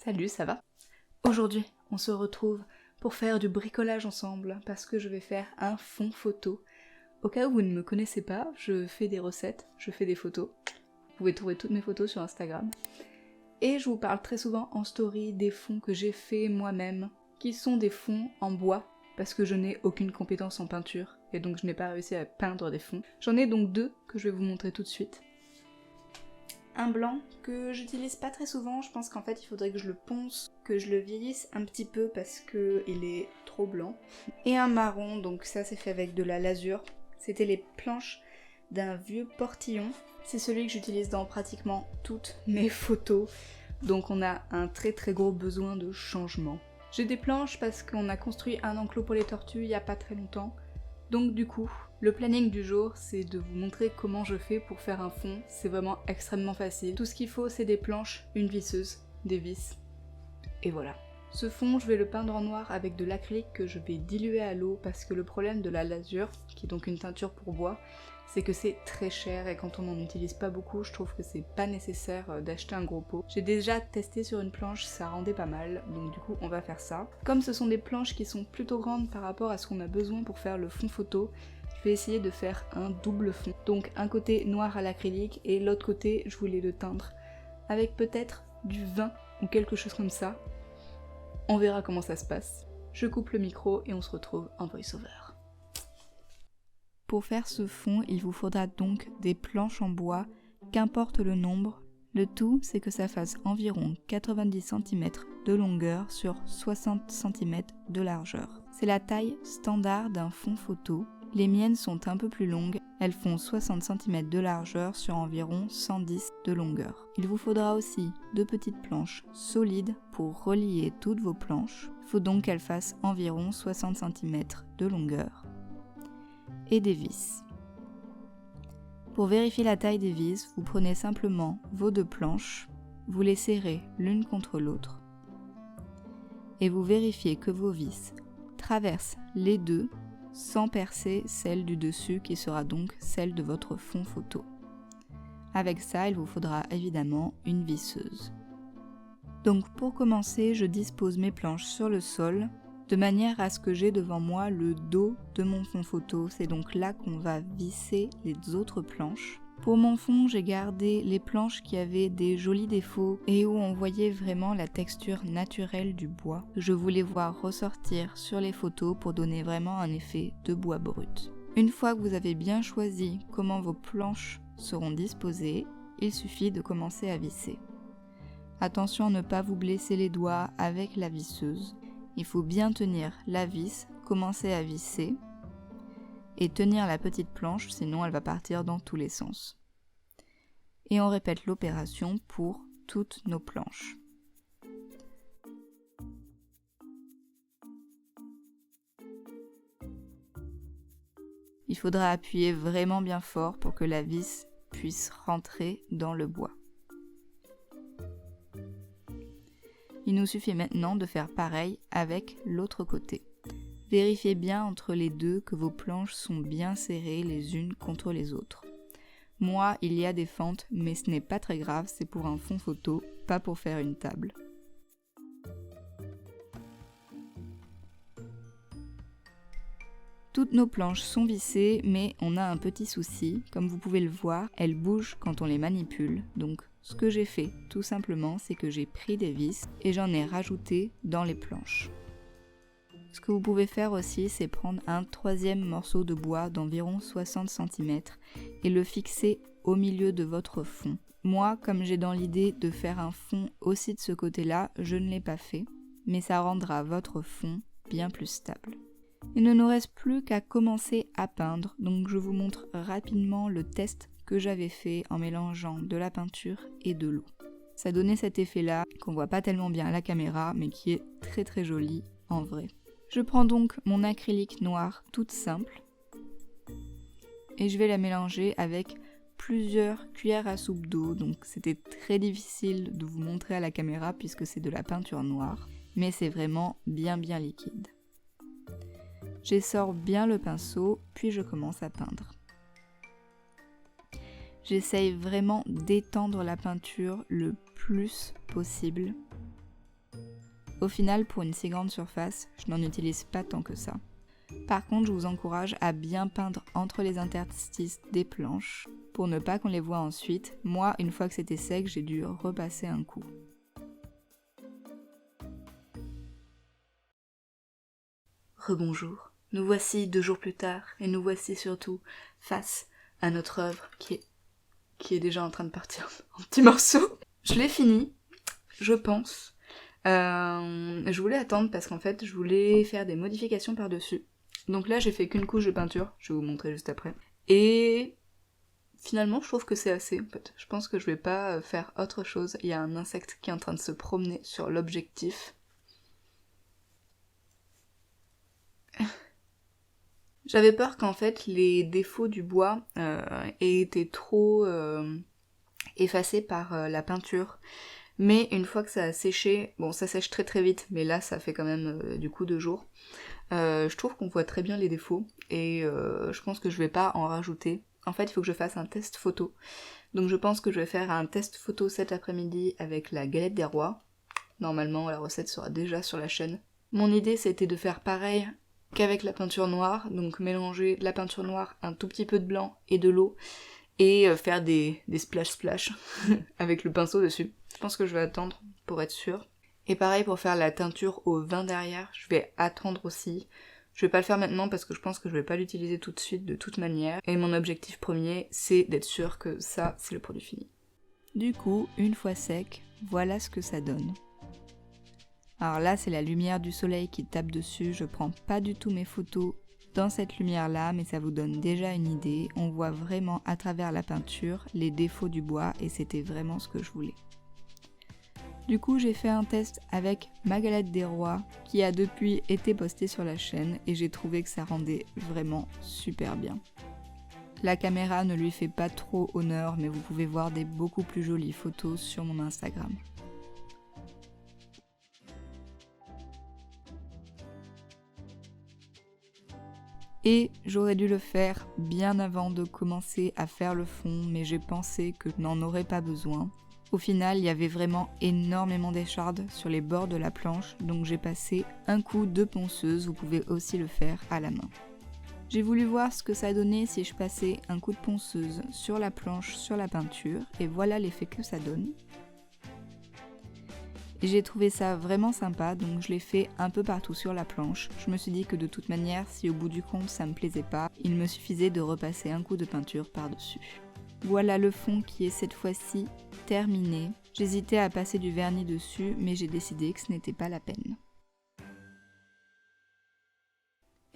Salut, ça va? Aujourd'hui, on se retrouve pour faire du bricolage ensemble parce que je vais faire un fond photo. Au cas où vous ne me connaissez pas, je fais des recettes, je fais des photos. Vous pouvez trouver toutes mes photos sur Instagram. Et je vous parle très souvent en story des fonds que j'ai fait moi-même, qui sont des fonds en bois, parce que je n'ai aucune compétence en peinture, et donc je n'ai pas réussi à peindre des fonds. J'en ai donc deux que je vais vous montrer tout de suite. Un blanc que j'utilise pas très souvent, je pense qu'en fait il faudrait que je le ponce, que je le vieillisse un petit peu parce qu'il est trop blanc. Et un marron, donc ça c'est fait avec de la lasure. C'était les planches d'un vieux portillon. C'est celui que j'utilise dans pratiquement toutes mes photos, donc on a un très très gros besoin de changement. J'ai des planches parce qu'on a construit un enclos pour les tortues il y a pas très longtemps, donc du coup, le planning du jour, c'est de vous montrer comment je fais pour faire un fond. C'est vraiment extrêmement facile. Tout ce qu'il faut, c'est des planches, une visseuse, des vis, et voilà. Ce fond, je vais le peindre en noir avec de l'acrylique que je vais diluer à l'eau parce que le problème de la lasure, qui est donc une teinture pour bois, c'est que c'est très cher et quand on n'en utilise pas beaucoup, je trouve que c'est pas nécessaire d'acheter un gros pot. J'ai déjà testé sur une planche, ça rendait pas mal, donc du coup on va faire ça. Comme ce sont des planches qui sont plutôt grandes par rapport à ce qu'on a besoin pour faire le fond photo, je vais essayer de faire un double fond. Donc un côté noir à l'acrylique et l'autre côté je voulais le teindre avec peut-être du vin ou quelque chose comme ça. On verra comment ça se passe. Je coupe le micro et on se retrouve en voice-over. Pour faire ce fond, il vous faudra donc des planches en bois, qu'importe le nombre. Le tout, c'est que ça fasse environ 90 cm de longueur sur 60 cm de largeur. C'est la taille standard d'un fond photo. Les miennes sont un peu plus longues, elles font 60 cm de largeur sur environ 110 de longueur. Il vous faudra aussi deux petites planches solides pour relier toutes vos planches. Il faut donc qu'elles fassent environ 60 cm de longueur. Et des vis. Pour vérifier la taille des vis, vous prenez simplement vos deux planches, vous les serrez l'une contre l'autre et vous vérifiez que vos vis traversent les deux sans percer celle du dessus qui sera donc celle de votre fond photo. Avec ça, il vous faudra évidemment une visseuse. Donc pour commencer, je dispose mes planches sur le sol de manière à ce que j'ai devant moi le dos de mon fond photo. C'est donc là qu'on va visser les autres planches. Pour mon fond, j'ai gardé les planches qui avaient des jolis défauts et où on voyait vraiment la texture naturelle du bois. Je voulais voir ressortir sur les photos pour donner vraiment un effet de bois brut. Une fois que vous avez bien choisi comment vos planches seront disposées, il suffit de commencer à visser. Attention à ne pas vous blesser les doigts avec la visseuse. Il faut bien tenir la vis, commencer à visser et tenir la petite planche, sinon elle va partir dans tous les sens. Et on répète l'opération pour toutes nos planches. Il faudra appuyer vraiment bien fort pour que la vis puisse rentrer dans le bois. Il nous suffit maintenant de faire pareil avec l'autre côté. Vérifiez bien entre les deux que vos planches sont bien serrées les unes contre les autres. Moi, il y a des fentes, mais ce n'est pas très grave, c'est pour un fond photo, pas pour faire une table. Toutes nos planches sont vissées, mais on a un petit souci. Comme vous pouvez le voir, elles bougent quand on les manipule. Donc, ce que j'ai fait, tout simplement, c'est que j'ai pris des vis et j'en ai rajouté dans les planches. Ce que vous pouvez faire aussi, c'est prendre un troisième morceau de bois d'environ 60 cm et le fixer au milieu de votre fond. Moi, comme j'ai dans l'idée de faire un fond aussi de ce côté-là, je ne l'ai pas fait, mais ça rendra votre fond bien plus stable. Il ne nous reste plus qu'à commencer à peindre, donc je vous montre rapidement le test que j'avais fait en mélangeant de la peinture et de l'eau. Ça donnait cet effet-là, qu'on voit pas tellement bien à la caméra, mais qui est très très joli en vrai. Je prends donc mon acrylique noir toute simple et je vais la mélanger avec plusieurs cuillères à soupe d'eau, donc c'était très difficile de vous montrer à la caméra puisque c'est de la peinture noire, mais c'est vraiment bien liquide. J'essore bien le pinceau, puis je commence à peindre. J'essaye vraiment d'étendre la peinture le plus possible Au final, pour une si grande surface, je n'en utilise pas tant que ça. Par contre, je vous encourage à bien peindre entre les interstices des planches pour ne pas qu'on les voit ensuite. Moi, une fois que c'était sec, j'ai dû repasser un coup. Rebonjour. Nous voici 2 jours plus tard et nous voici surtout face à notre œuvre qui est déjà en train de partir en petits morceaux. Je l'ai fini, je pense. Je voulais attendre parce qu'en fait je voulais faire des modifications par-dessus. Donc là j'ai fait qu'une couche de peinture, je vais vous montrer juste après. Et finalement je trouve que c'est assez en fait. Je pense que je vais pas faire autre chose. Il y a un insecte qui est en train de se promener sur l'objectif. J'avais peur qu'en fait les défauts du bois aient été trop effacés par la peinture. Mais une fois que ça a séché, bon ça sèche très très vite, mais là ça fait quand même du coup 2 jours. Je trouve qu'on voit très bien les défauts et je pense que je vais pas en rajouter. En fait il faut que je fasse un test photo. Donc je pense que je vais faire un test photo cet après-midi avec la galette des rois. Normalement la recette sera déjà sur la chaîne. Mon idée c'était de faire pareil qu'avec la peinture noire, donc mélanger la peinture noire, un tout petit peu de blanc et de l'eau, et faire des splash avec le pinceau dessus. Je pense que je vais attendre pour être sûre. Et pareil pour faire la teinture au vin derrière, je vais attendre aussi. Je vais pas le faire maintenant parce que je pense que je vais pas l'utiliser tout de suite de toute manière. Et mon objectif premier, c'est d'être sûre que ça, c'est le produit fini. Du coup, une fois sec, voilà ce que ça donne. Alors là, c'est la lumière du soleil qui tape dessus, je prends pas du tout mes photos dans cette lumière-là, mais ça vous donne déjà une idée. On voit vraiment à travers la peinture les défauts du bois et c'était vraiment ce que je voulais. Du coup, j'ai fait un test avec ma galette des rois qui a depuis été postée sur la chaîne et j'ai trouvé que ça rendait vraiment super bien. La caméra ne lui fait pas trop honneur, mais vous pouvez voir des beaucoup plus jolies photos sur mon Instagram. Et j'aurais dû le faire bien avant de commencer à faire le fond, mais j'ai pensé que je n'en aurais pas besoin. Au final, il y avait vraiment énormément d'échardes sur les bords de la planche, donc j'ai passé un coup de ponceuse, vous pouvez aussi le faire à la main. J'ai voulu voir ce que ça donnait si je passais un coup de ponceuse sur la planche, sur la peinture, et voilà l'effet que ça donne. Et j'ai trouvé ça vraiment sympa, donc je l'ai fait un peu partout sur la planche. Je me suis dit que de toute manière, si au bout du compte ça me plaisait pas, il me suffisait de repasser un coup de peinture par-dessus. Voilà le fond qui est cette fois-ci terminé. J'hésitais à passer du vernis dessus, mais j'ai décidé que ce n'était pas la peine.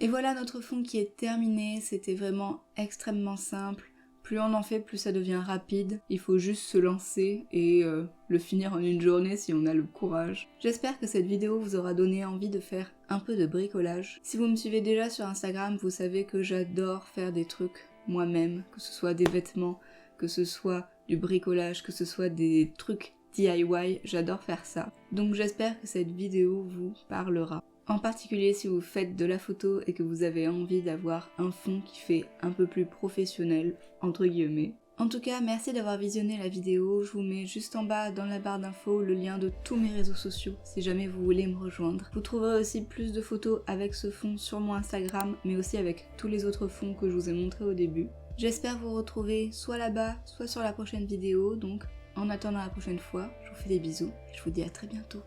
Et voilà notre fond qui est terminé, c'était vraiment extrêmement simple. Plus on en fait, plus ça devient rapide. Il faut juste se lancer et le finir en une journée si on a le courage. J'espère que cette vidéo vous aura donné envie de faire un peu de bricolage. Si vous me suivez déjà sur Instagram, vous savez que j'adore faire des trucs moi-même, que ce soit des vêtements, que ce soit du bricolage, que ce soit des trucs DIY, j'adore faire ça. Donc j'espère que cette vidéo vous parlera. En particulier si vous faites de la photo et que vous avez envie d'avoir un fond qui fait un peu plus professionnel, entre guillemets. En tout cas, merci d'avoir visionné la vidéo. Je vous mets juste en bas dans la barre d'infos le lien de tous mes réseaux sociaux si jamais vous voulez me rejoindre. Vous trouverez aussi plus de photos avec ce fond sur mon Instagram, mais aussi avec tous les autres fonds que je vous ai montrés au début. J'espère vous retrouver soit là-bas, soit sur la prochaine vidéo. Donc en attendant la prochaine fois, je vous fais des bisous et je vous dis à très bientôt.